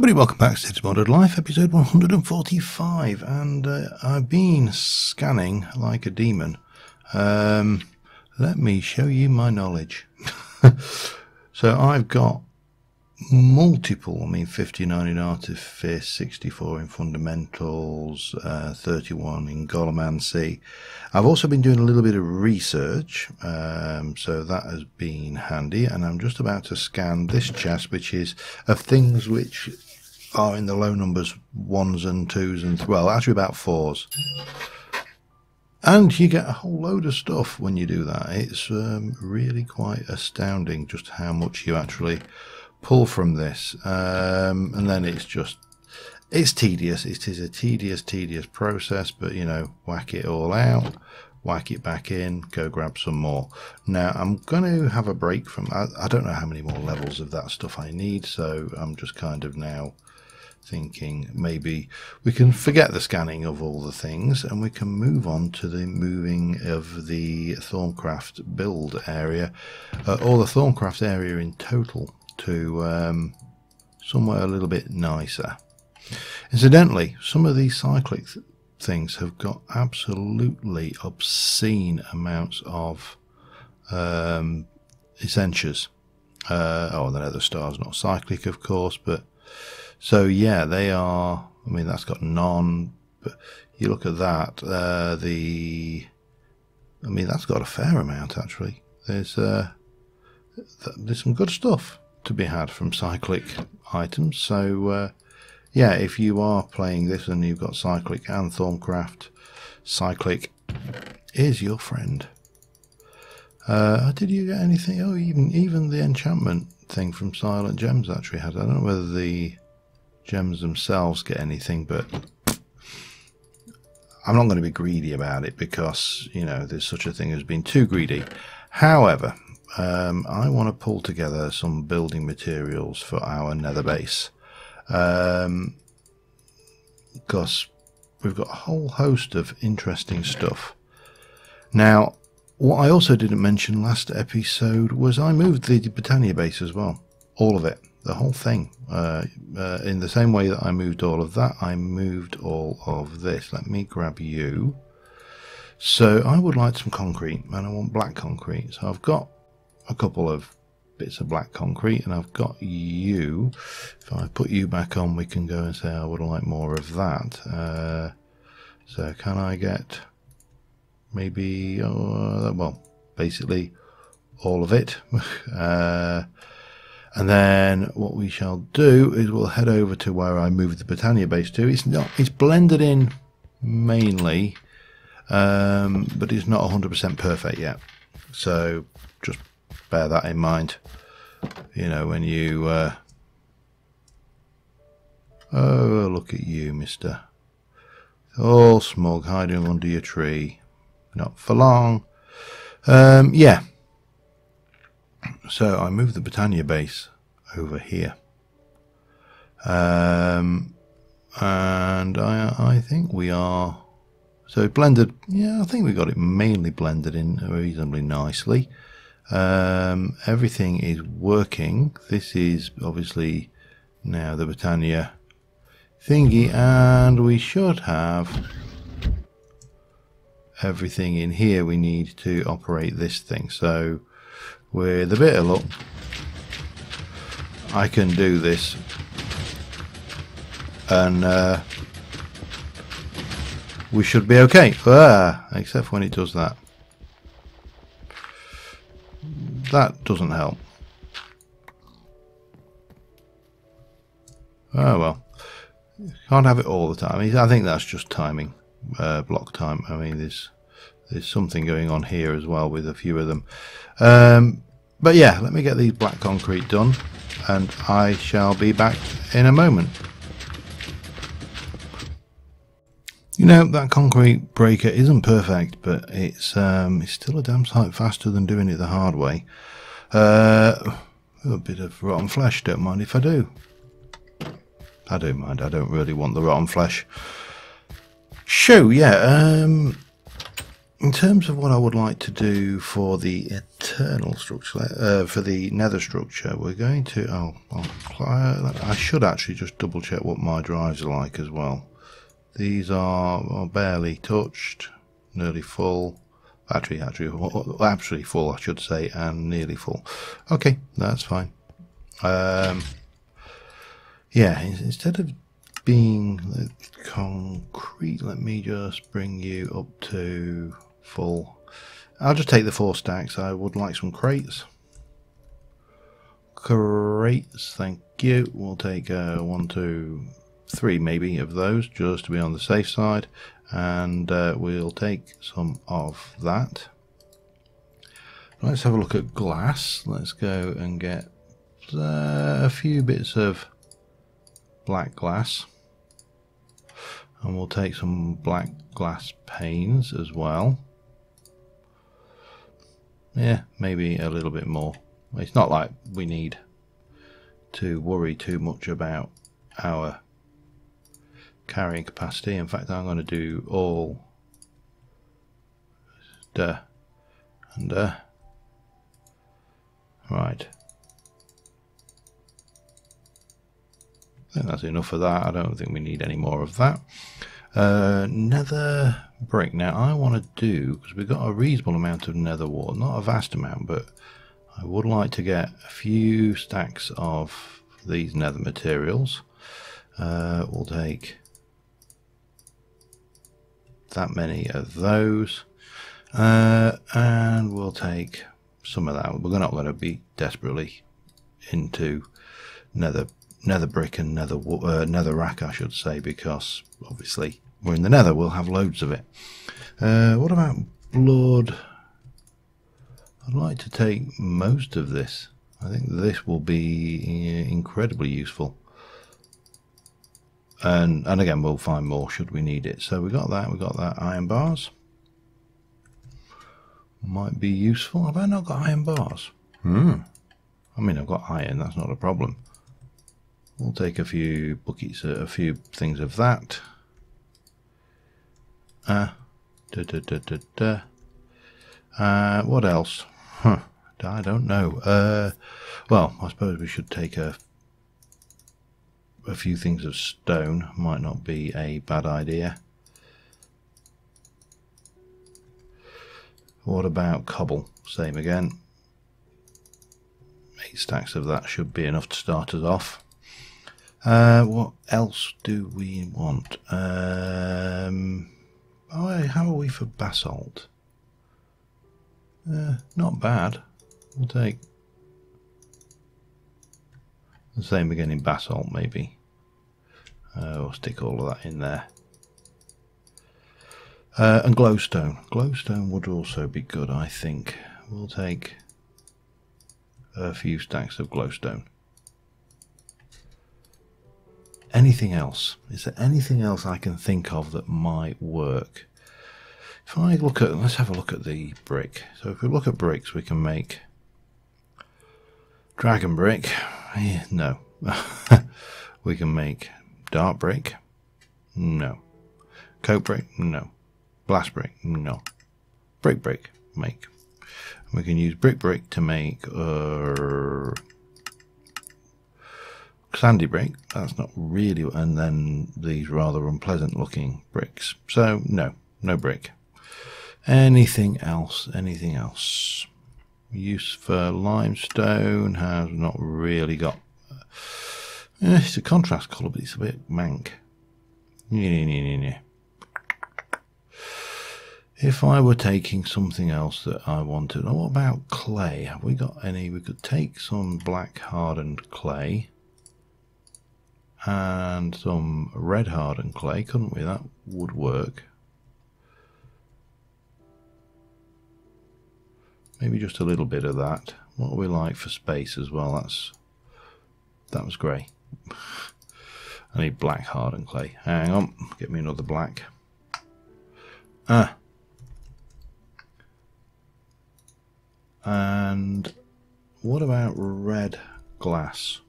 Everybody, welcome back to Cids Modded Life, episode 145, and I've been scanning like a demon. Let me show you my knowledge. So I've got multiple, 59 in Artifice, 64 in Fundamentals, 31 in Golemancy. I've also been doing a little bit of research, so that has been handy, and I'm just about to scan this chest, which is of things which are in the low numbers, 1s and 2s and well, actually about 4s. And you get a whole load of stuff when you do that. It's really quite astounding just how much you actually pull from this, and then it's tedious. It is a tedious process, but you know, whack it all out, whack it back in, go grab some more. Now I'm going to have a break from I don't know how many more levels of that stuff I need, so I'm just kind of now thinking maybe we can forget the scanning of all the things and we can move on to the moving of the Thorncraft build area, or the Thorncraft area in total, to somewhere a little bit nicer. Incidentally, some of these cyclic things have got absolutely obscene amounts of essentials. Oh, the Nether Star's not cyclic, of course, but so yeah, they are. I mean, that's got none, but you look at that. I mean, that's got a fair amount actually. There's some good stuff to be had from cyclic items. So yeah, if you are playing this and you've got cyclic and Thorncraft, cyclic is your friend. Did you get anything? Oh, even the enchantment thing from Silent Gems actually had. I don't know whether the gems themselves get anything, but I'm not going to be greedy about it because, you know, there's such a thing as being too greedy. However, I want to pull together some building materials for our nether base, because we've got a whole host of interesting stuff. Now, what I also didn't mention last episode was I moved the Britannia base as well. All of it. The whole thing. In the same way that I moved all of that, I moved all of this. Let me grab you. So I would like some concrete, and I want black concrete. So I've got a couple of bits of black concrete, and I've got you. If I put you back on, we can go and say I would like more of that. So can I get maybe, well, basically all of it. And then what we shall do is we'll head over to where I moved the Britannia base to. It's blended in mainly, but it's not 100% perfect yet. So just bear that in mind. You know, when you oh, look at you, mister. All smug, hiding under your tree. Not for long. Yeah. So I moved the Britannia base over here, and I think we are so blended. Yeah, I think we got it mainly blended in reasonably nicely. Everything is working. This is obviously now the Britannia thingy, and we should have everything in here we need to operate this thing. So with a bit of luck, I can do this, and we should be okay. Except when it does that. That doesn't help. Oh well. Can't have it all the time. I think that's just timing, block time. I mean, there's something going on here as well with a few of them. But yeah, let me get these black concrete done, and I shall be back in a moment. You know, that concrete breaker isn't perfect, but it's still a damn sight faster than doing it the hard way. A bit of rotten flesh, don't mind if I do. I don't mind, I don't really want the rotten flesh. So yeah, in terms of what I would like to do for the internal structure, for the nether structure, we're going to, I should actually just double check what my drives are like as well. These are barely touched, nearly full, actually absolutely full I should say, and nearly full. Okay, that's fine. Yeah, instead of being concrete, let me just bring you up to full. I'll just take the 4 stacks. I would like some crates. Crates, thank you. We'll take 1, 2, 3 maybe of those, just to be on the safe side, and we'll take some of that. Let's have a look at glass. Let's go and get a few bits of black glass, and we'll take some black glass panes as well. Yeah, maybe a little bit more. It's not like we need to worry too much about our carrying capacity. In fact, I'm going to do all and right. I think that's enough of that. I don't think we need any more of that. Nether brick. Now I want to do, because we've got a reasonable amount of nether wart, not a vast amount, but I would like to get a few stacks of these nether materials. We'll take that many of those, and we'll take some of that. We're not going to be desperately into nether brick and nether rack, I should say, because obviously we're in the nether, we'll have loads of it. What about blood? I'd like to take most of this. I think this will be incredibly useful, and again we'll find more should we need it. So we got that iron bars. Might be useful. Have I not got iron bars? I mean, I've got iron, that's not a problem. We'll take a few buckets, a few things of that. What else? I don't know. Well, I suppose we should take a few things of stone. Might not be a bad idea. What about cobble? Same again. 8 stacks of that should be enough to start us off. What else do we want? How are we for basalt? Not bad. We'll take the same again in basalt maybe. We'll stick all of that in there. And glowstone. Glowstone would also be good, I think. We'll take a few stacks of glowstone. Anything else? Is there anything else I can think of that might work? If I look at, let's have a look at the brick. So if we look at bricks, we can make dragon brick. No. We can make dark brick. No. Coke brick. No. Blast brick. No. Brick make. We can use brick to make sandy brick. That's not really, and then these rather unpleasant looking bricks. So no brick. Anything else? Anything else? Use for limestone has not really got. It's a contrast colour, but it's a bit mank. Yeah. If I were taking something else that I wanted, what about clay? Have we got any? We could take some black hardened clay and some red hardened clay, couldn't we? That would work. Maybe just a little bit of that. What are we like for space as well? That was grey. I need black hardened clay. Hang on, get me another black. And what about red glass?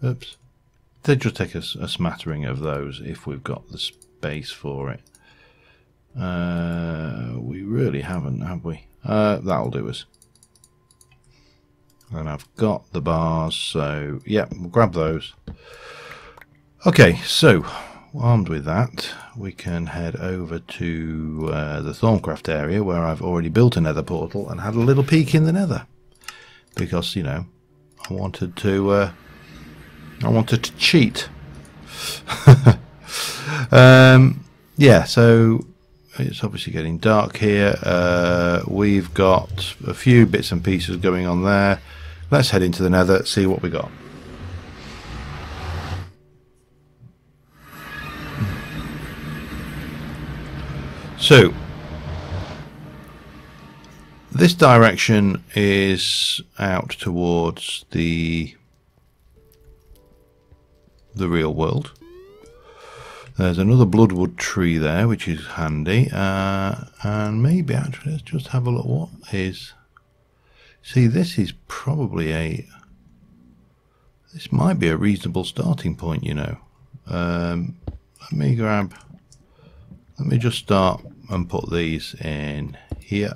Oops. They just take us a smattering of those if we've got the space for it. We really haven't, have we? That'll do us. And I've got the bars, so yeah, we'll grab those. Okay, so armed with that, we can head over to the Thorncraft area where I've already built a nether portal and had a little peek in the nether. Because, you know, I wanted to cheat. Yeah, so it's obviously getting dark here. We've got a few bits and pieces going on there. Let's head into the nether, see what we got. So this direction is out towards the real world. There's another bloodwood tree there, which is handy. And maybe actually, let's just have a look. What is? See, this is probably this might be a reasonable starting point, you know. Let me just start and put these in here.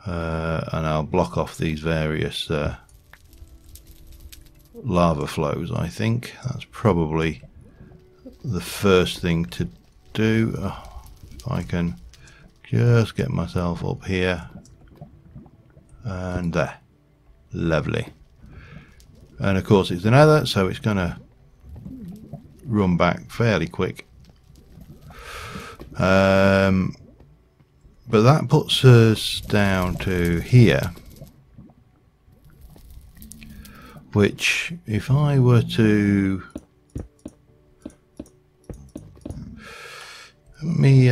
And I'll block off these various lava flows, I think. That's probably the first thing to do. If I can just get myself up here. And there. Lovely. And of course it's the nether, so it's going to run back fairly quick. But that puts us down to here. Which, if I were to... Let me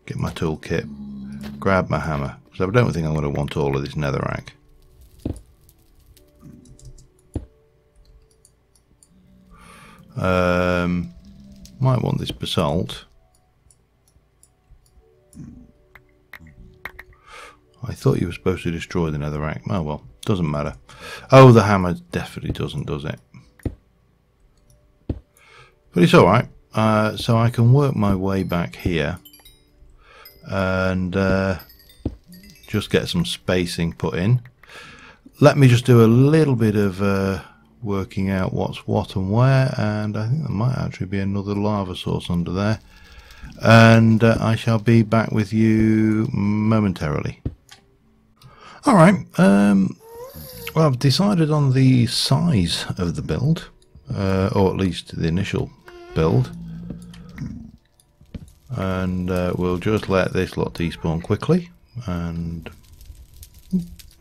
get my toolkit, grab my hammer, because I don't think I'm going to want all of this netherrack. Might want this basalt. I thought you were supposed to destroy the netherrack. Oh well, doesn't matter. Oh, the hammer definitely doesn't, does it? But it's alright. So I can work my way back here and just get some spacing put in. Let me just do a little bit of working out what's what and where, and I think there might actually be another lava source under there, and I shall be back with you momentarily. Alright, well, I've decided on the size of the build, or at least the initial build, and we'll just let this lot despawn quickly. And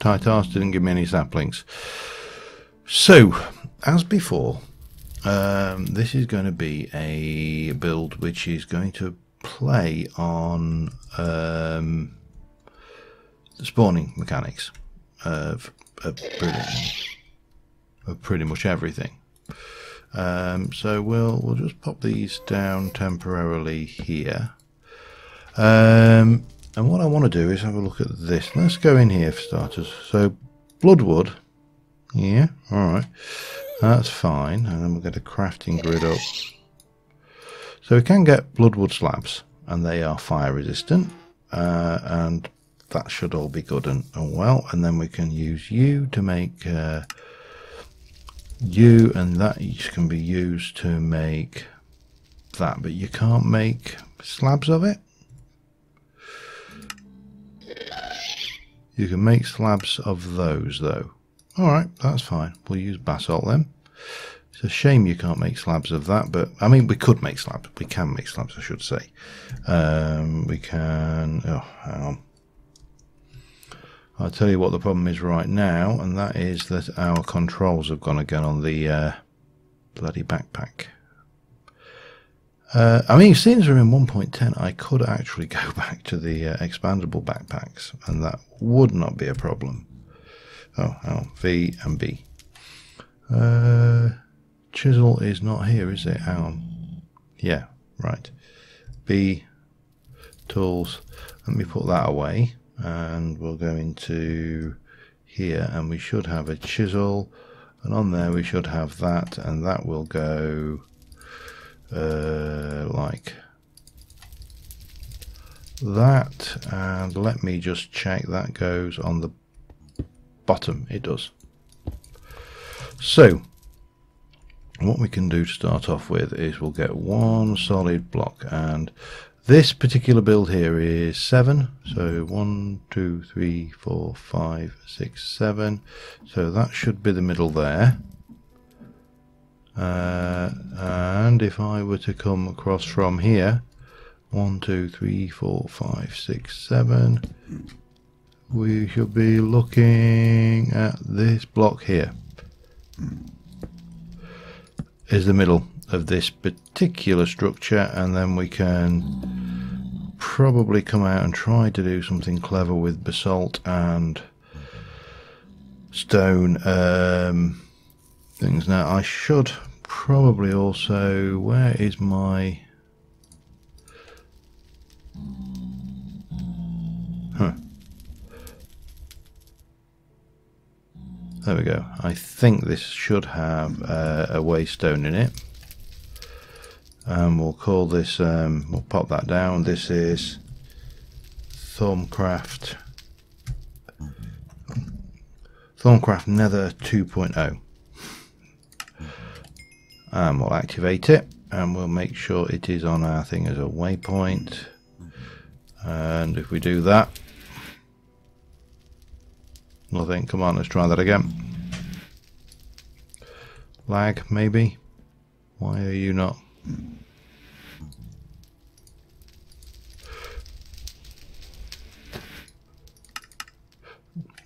Titas didn't give me any saplings. So, as before, this is going to be a build which is going to play on the spawning mechanics of pretty much everything. So we'll just pop these down temporarily here. And what I want to do is have a look at this. Let's go in here for starters. So bloodwood. Yeah, alright. That's fine. And then we'll get a crafting grid up. So we can get bloodwood slabs, and they are fire resistant. And that should all be good and well. And then we can use you to make you, and that each can be used to make that, but you can't make slabs of it. You can make slabs of those though. Alright, that's fine. We'll use basalt then. It's a shame you can't make slabs of that, but I mean we could make slabs. We can make slabs, I should say. We can... oh, hang on. I'll tell you what the problem is right now, and that is that our controls have gone again on the bloody backpack. I mean, since we're in 1.10, I could actually go back to the expandable backpacks, and that would not be a problem. Oh, V and B. Chisel is not here, is it? Hang on. Yeah, right. B, tools. Let me put that away, and we'll go into here, and we should have a chisel, and on there we should have that, and that will go like that, and let me just check that goes on the bottom. It does. So what we can do to start off with is we'll get one solid block, and this particular build here is 7, so 1, 2, 3, 4, 5, 6, 7, so that should be the middle there. And if I were to come across from here, 1, 2, 3, 4, 5, 6, 7, we should be looking at this block here is the middle of this particular structure, and then we can probably come out and try to do something clever with basalt and stone things. Now I should probably also, where is my there we go. I think this should have a waystone in it, and we'll call this we'll pop that down. This is Thorncraft Nether 2.0, and we'll activate it, and we'll make sure it is on our thing as a waypoint. And if we do that, nothing. Come on, let's try that again. Lag, maybe? Why are you not?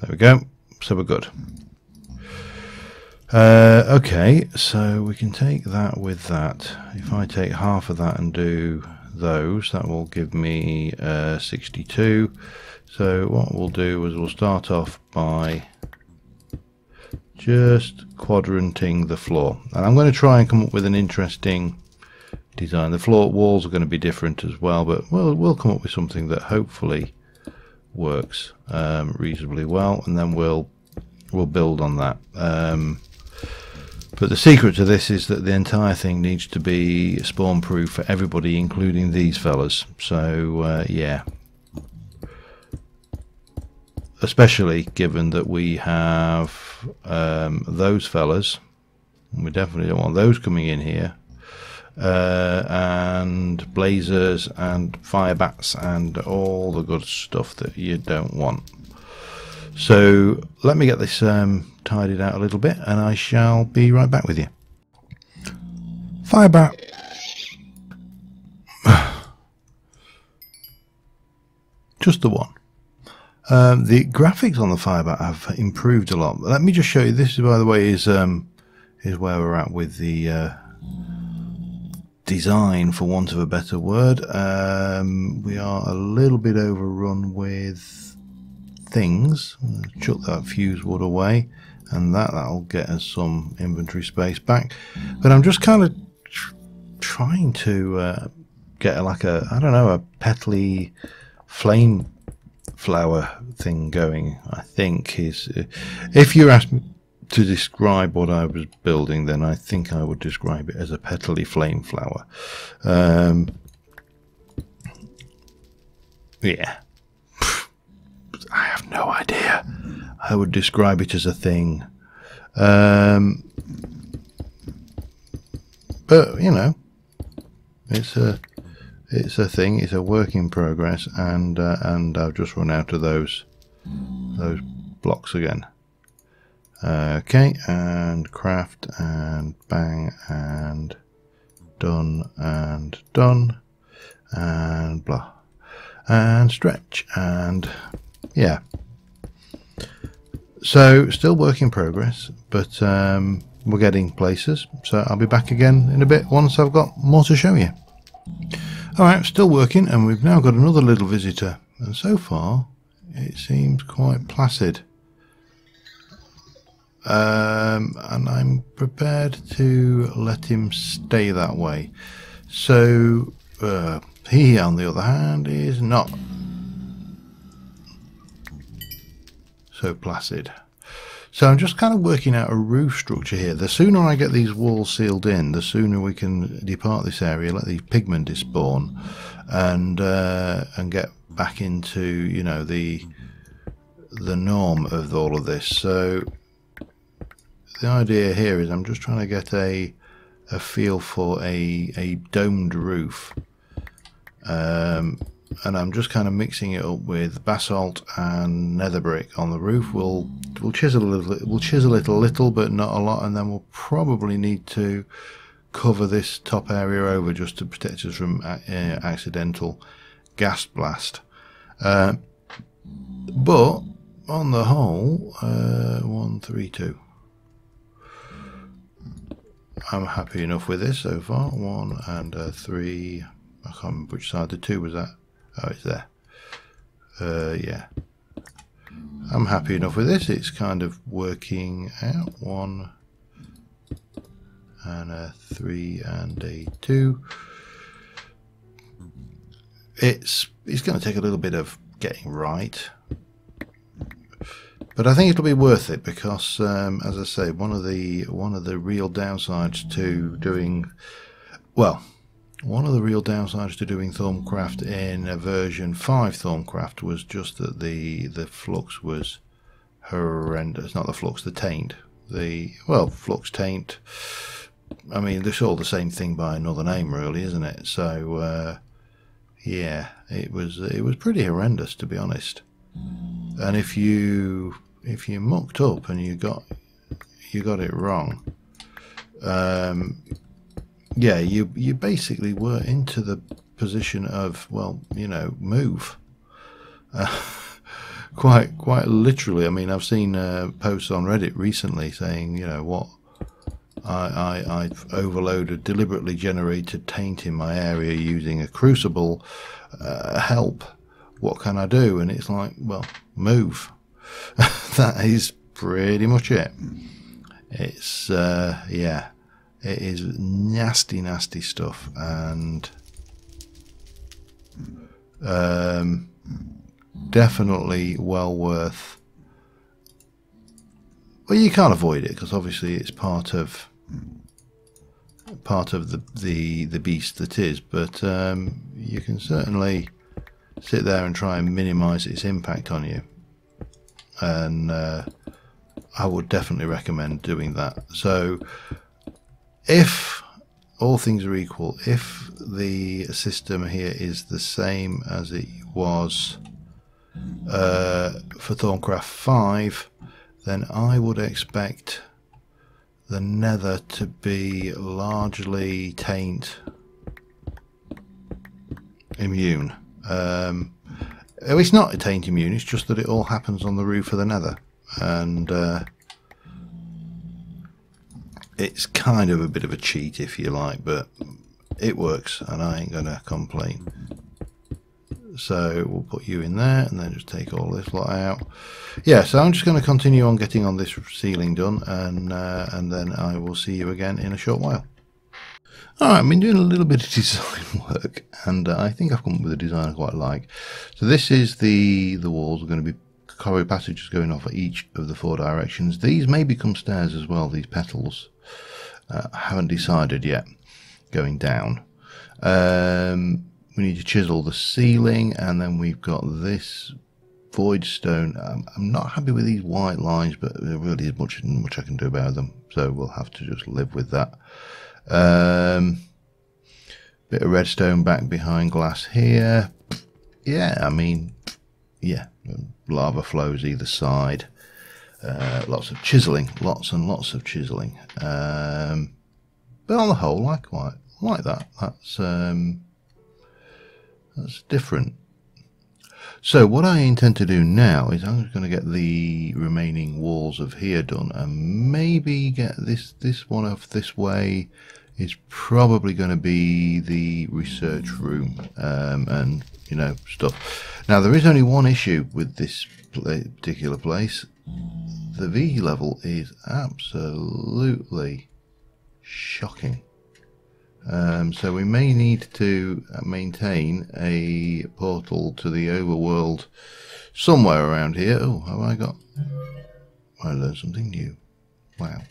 There we go. So we're good. Okay, so we can take that with that. If I take half of that and do those, that will give me 62. So what we'll do is we'll start off by just quadranting the floor, and I'm going to try and come up with an interesting design. The floor walls are going to be different as well, but we'll come up with something that hopefully works reasonably well, and then we'll build on that. But the secret to this is that the entire thing needs to be spawn proof for everybody, including these fellas. So yeah, especially given that we have those fellas, we definitely don't want those coming in here, and blazers and fire bats and all the good stuff that you don't want. So let me get this tidied out a little bit, and I shall be right back with you. Fire bat. Just the one. The graphics on the Firebat have improved a lot. Let me just show you. This, by the way, is where we're at with the design, for want of a better word. We are a little bit overrun with things. Chuck that fuse wood away, and that'll get us some inventory space back. But I'm just kind of trying to get like a, I don't know, a petally flame flower thing going. I think is, if you asked me to describe what I was building, then I think I would describe it as a petally flame flower. Yeah, I have no idea. I would describe it as a thing, but you know, it's a thing. It's a work in progress, and I've just run out of those blocks again. Okay, and craft, and bang, and done, and blah, and stretch, and yeah. So still work in progress, but we're getting places. So I'll be back again in a bit once I've got more to show you. Alright, still working, and we've now got another little visitor, and so far it seems quite placid. And I'm prepared to let him stay that way. So he, on the other hand, is not so placid. So I'm just kind of working out a roof structure here. The sooner I get these walls sealed in, the sooner we can depart this area, let these pigmen despawn, and get back into, you know, the norm of all of this. So the idea here is I'm just trying to get a feel for a domed roof. And I'm just kind of mixing it up with basalt and nether brick on the roof. We'll chisel it a little, but not a lot, and then we'll probably need to cover this top area over just to protect us from accidental gas blast. But on the whole, 1, 3, 2. I'm happy enough with this so far. 1 and 3. I can't remember which side the 2 was at. Oh, it's there. Yeah. I'm happy enough with this. It's kind of working out. 1 and a 3 and a 2. It's going to take a little bit of getting right, but I think it'll be worth it because, as I say, one of the real downsides to doing, well, one of the real downsides to doing Thaumcraft in a version 5 Thaumcraft was just that the flux was horrendous. Not the flux, the taint. Flux, taint. I mean, they're all the same thing by another name, really, isn't it? So, yeah, it was pretty horrendous, to be honest. And if you mucked up and you got it wrong, yeah, you basically were into the position of, well, you know, move. Quite literally. I mean, I've seen posts on Reddit recently saying, you know, what, I've overloaded, deliberately generated taint in my area using a crucible. Help! What can I do? And it's like, well, move. That is pretty much it. It's yeah. It is nasty stuff, and definitely well worth. Well, you can't avoid it because obviously it's part of the beast that is. But you can certainly sit there and try and minimise its impact on you, and I would definitely recommend doing that. So, if all things are equal, if the system here is the same as it was for Thaumcraft 5, then I would expect the nether to be largely taint immune. It's not taint immune, it's just that it all happens on the roof of the nether, and it's kind of a bit of a cheat, if you like, but it works, and I ain't gonna complain. So we'll put you in there, and then just take all this lot out. Yeah, so I'm just going to continue on getting on this ceiling done, and then I will see you again in a short while. Alright, I've been doing a little bit of design work, and I think I've come up with a design I quite like. So this is the walls are going to be corridor passages going off at each of the 4 directions. These may become stairs as well, these petals. I haven't decided yet, going down. We need to chisel the ceiling, and then we've got this void stone. I'm not happy with these white lines, but there really is much I can do about them, so we'll have to just live with that. Bit of redstone back behind glass here. Yeah, I mean, yeah, lava flows either side. Lots of chiseling, lots and lots of chiseling. But on the whole, I quite like that. That's different. So what I intend to do now is I'm just going to get the remaining walls of here done, and maybe get this one off this way is probably going to be the research room, and you know, stuff. Now there is only one issue with this particular place. The V level is absolutely shocking. So we may need to maintain a portal to the overworld somewhere around here. Oh, have I got... I learned something new. Wow.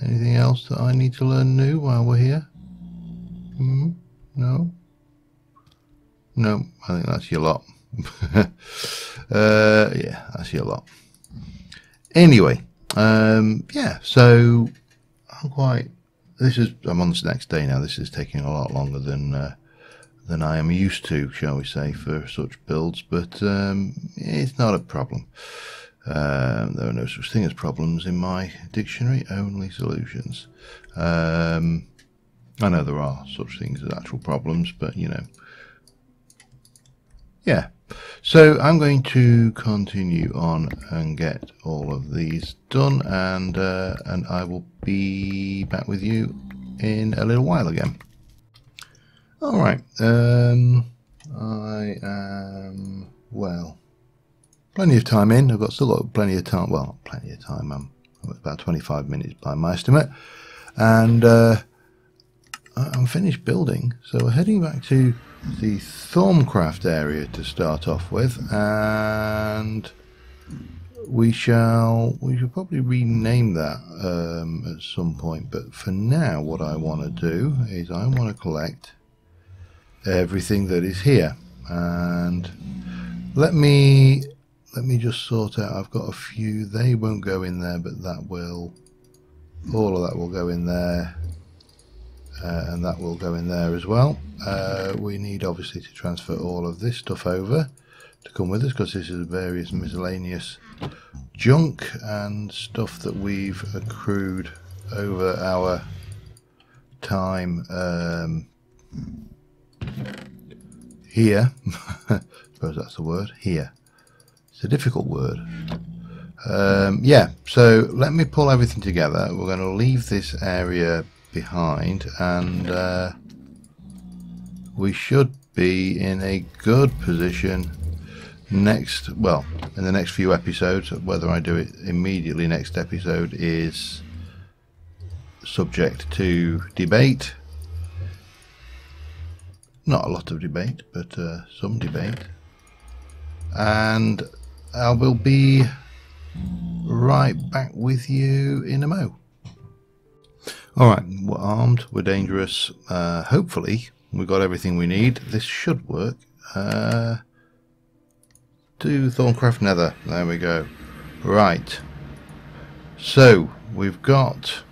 Anything else that I need to learn new while we're here? No? No, I think that's your lot. Yeah, that's your lot. Anyway, yeah, so I'm on this next day now. This is taking a lot longer than I am used to, shall we say, for such builds, but it's not a problem. There are no such thing as problems in my dictionary, only solutions. I know there are such things as actual problems, but you know. Yeah, so I'm going to continue on and get all of these done, and I will be back with you in a little while again. All right, I am, well, plenty of time in. Still got plenty of time. Well, plenty of time. I'm about 25 minutes by my estimate, and I'm finished building. So we're heading back to the Thorncraft area to start off with, and we should probably rename that at some point. But for now, what I want to do is I want to collect everything that is here, and let me just sort out. I've got a few. They won't go in there, but all of that will go in there. And that will go in there as well. We need obviously to transfer all of this stuff over to come with us, because this is various miscellaneous junk and stuff that we've accrued over our time here. I suppose that's the word, here. It's a difficult word. Yeah, so let me pull everything together. We're going to leave this area behind, and we should be in a good position in the next few episodes. Whether I do it immediately next episode is subject to debate. Not a lot of debate, but some debate, and I will be right back with you in a mo. Alright, we're armed, we're dangerous, hopefully we've got everything we need. This should work. To Thorncraft Nether, there we go. Right, so we've got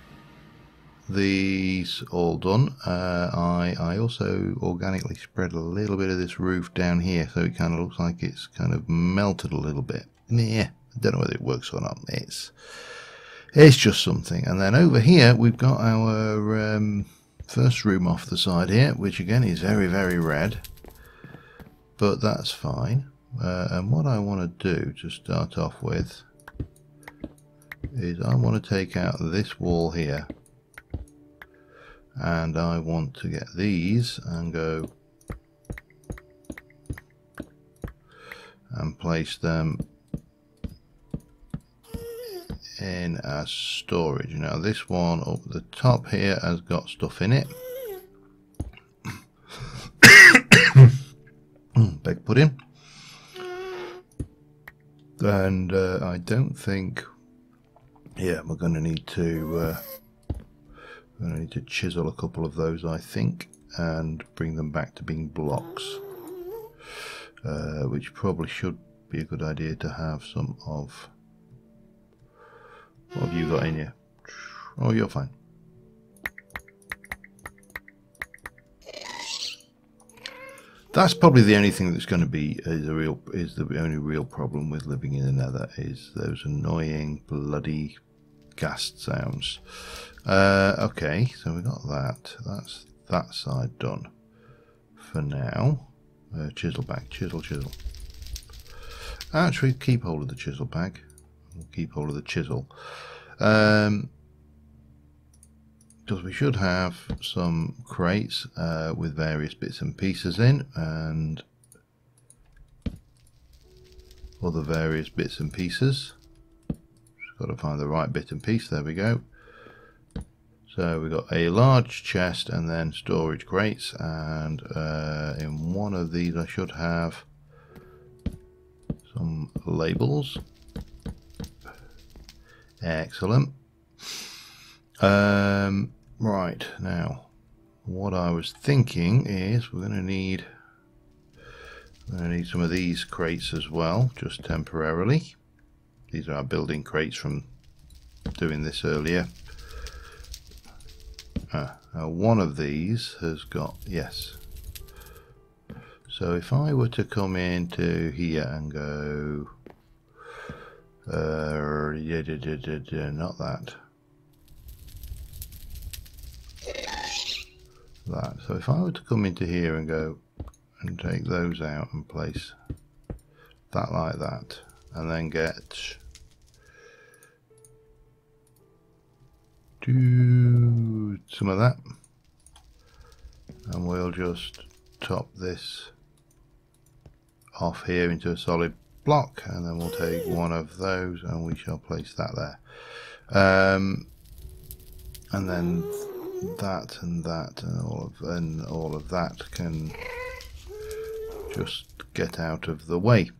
these all done. I also organically spread a little bit of this roof down here, so it kind of looks like it's kind of melted a little bit. Yeah, I don't know whether it works or not. It's just something. And then over here we've got our first room off the side here, which again is very, very red, but that's fine. And what I want to do to start off with is I want to take out this wall here, and I want to get these and go and place them in as storage. Now this one up the top here has got stuff in it. Beg pudding. And I don't think, yeah, we're going to need to chisel a couple of those, I think, and bring them back to being blocks, which probably should be a good idea to have some of. What have you got in you? Oh, you're fine. That's probably the only thing that's going to be the only real problem with living in the Nether, is those annoying bloody ghast sounds. Okay, so we got that. That's that side done for now. Chisel back, chisel. Actually, keep hold of the chisel bag. We'll keep hold of the chisel. Because we should have some crates with various bits and pieces in, and other various bits and pieces. Just got to find the right bit and piece. There we go. So we've got a large chest and then storage crates, and in one of these I should have some labels. Excellent. Right, now what I was thinking is we're going to need some of these crates as well, just temporarily. These are our building crates from doing this earlier. One of these has got, yes. So if I were to come into here and go, not that. That. So if I were to come into here and go and take those out and place that like that, and then get some of that, and we'll just top this off here into a solid block, and then we'll take one of those and we shall place that there, and then that and that and all of that can just get out of the way.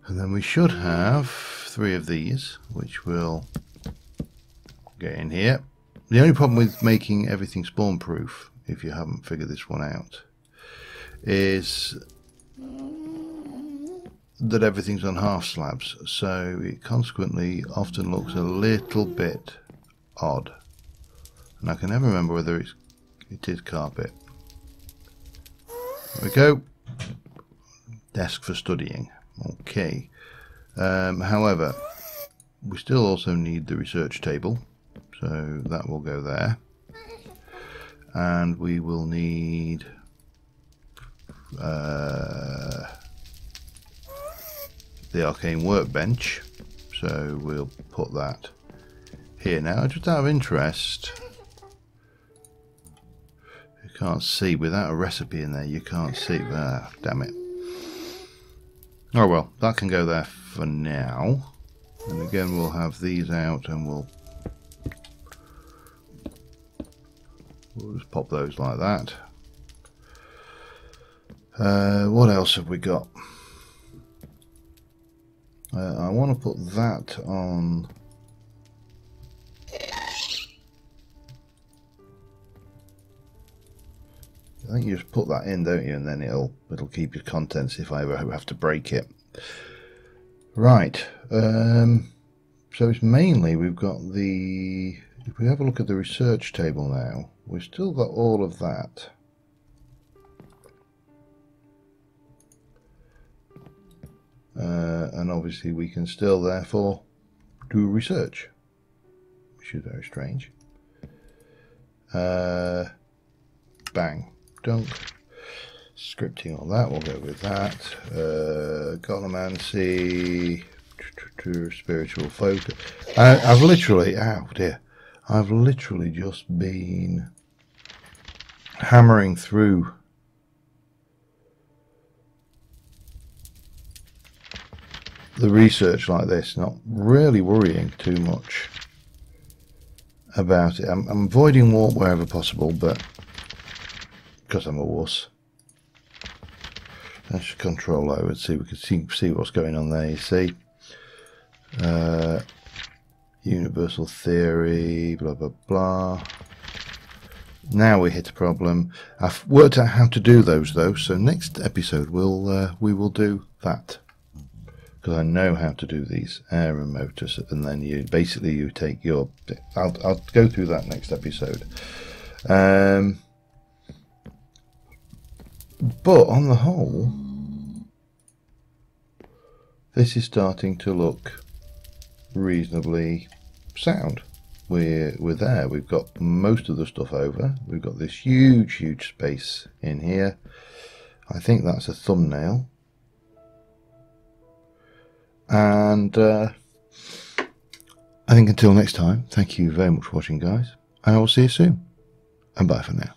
And then we should have 3 of these, which will get in here. The only problem with making everything spawn proof, if you haven't figured this one out, is that everything's on half slabs, so it consequently often looks a little bit odd. And I can never remember whether it is carpet. There we go. Desk for studying. Okay. However, we still also need the research table, so that will go there. And we will need the arcane workbench, so we'll put that here. Now, just out of interest, you can't see without a recipe in there, you can't see. Ah, damn it. Oh well, that can go there for now. And again, we'll have these out and we'll just pop those like that. What else have we got? I want to put that on. I think you just put that in, don't you, and then it'll keep your contents if I ever have to break it. Right. So it's mainly we've got the. If we have a look at the research table now, we've still got all of that. And obviously we can still therefore do research, which is very strange. Bang, dunk. Scripting on that, we'll go with that. Golemancy, spiritual focus. I've literally, I've literally just been hammering through the research like this, not really worrying too much about it. I'm avoiding warp wherever possible, but because I'm a wuss. Let's control over and see, we can see what's going on there. You see, universal theory, blah blah blah. Now we hit a problem. I've worked out how to do those though, so next episode we will do that, because I know how to do these air and motors, and then you take your. I'll go through that next episode. But on the whole, this is starting to look reasonably sound. We're there. We've got most of the stuff over. We've got this huge space in here. I think that's a thumbnail. And I think until next time, thank you very much for watching, guys, and I will see you soon. And bye for now.